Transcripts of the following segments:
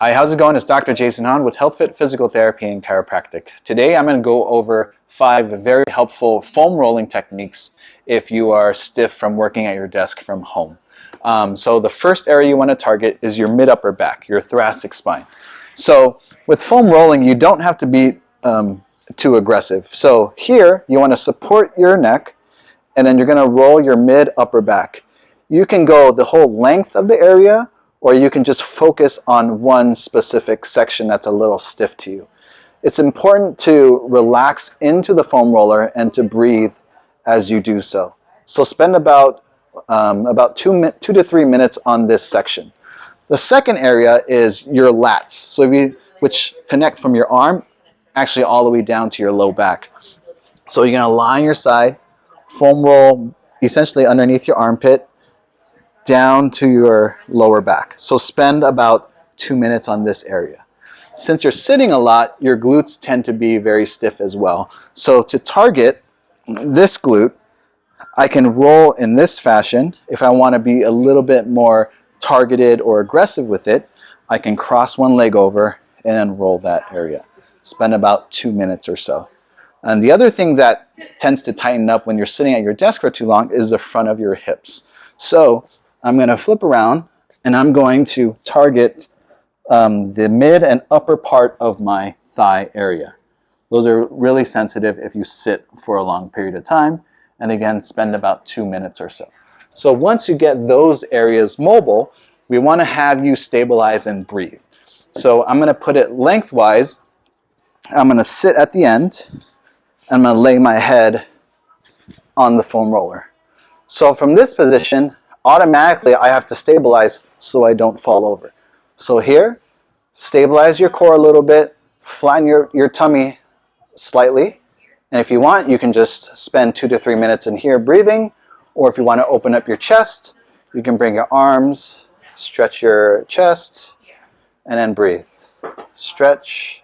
Hi, how's it going? It's Dr. Jason Hahn with HealthFit Physical Therapy and Chiropractic. Today I'm going to go over 5 very helpful foam rolling techniques if you are stiff from working at your desk from home. So the first area you want to target is your mid-upper back, your thoracic spine. So with foam rolling, you don't have to be too aggressive. So here you want to support your neck, and then you're going to roll your mid-upper back. You can go the whole length of the area, or you can just focus on one specific section that's a little stiff to you. It's important to relax into the foam roller and to breathe as you do so. So spend about 2 to 3 minutes on this section. The second area is your lats, which connect from your arm actually all the way down to your low back. So you're going to lie on your side, foam roll essentially underneath your armpit, down to your lower back. So spend about 2 minutes on this area. Since you're sitting a lot, your glutes tend to be very stiff as well. So to target this glute, I can roll in this fashion. If I want to be a little bit more targeted or aggressive with it, I can cross one leg over and then roll that area. Spend about 2 minutes or so. And the other thing that tends to tighten up when you're sitting at your desk for too long is the front of your hips. So I'm going to flip around and I'm going to target the mid and upper part of my thigh area. Those are really sensitive if you sit for a long period of time, and again, spend about 2 minutes or so. So once you get those areas mobile, we want to have you stabilize and breathe. So I'm going to put it lengthwise. I'm going to sit at the end. I'm going to lay my head on the foam roller. So from this position, automatically I have to stabilize so I don't fall over. So here, stabilize your core a little bit, flatten your tummy slightly, and if you want, you can just spend 2 to 3 minutes in here breathing, or if you want to open up your chest, you can bring your arms, stretch your chest, and then breathe. Stretch,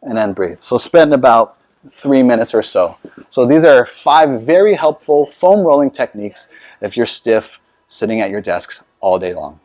and then breathe. So spend about 3 minutes or so. So these are 5 very helpful foam rolling techniques if you're stiff sitting at your desks all day long.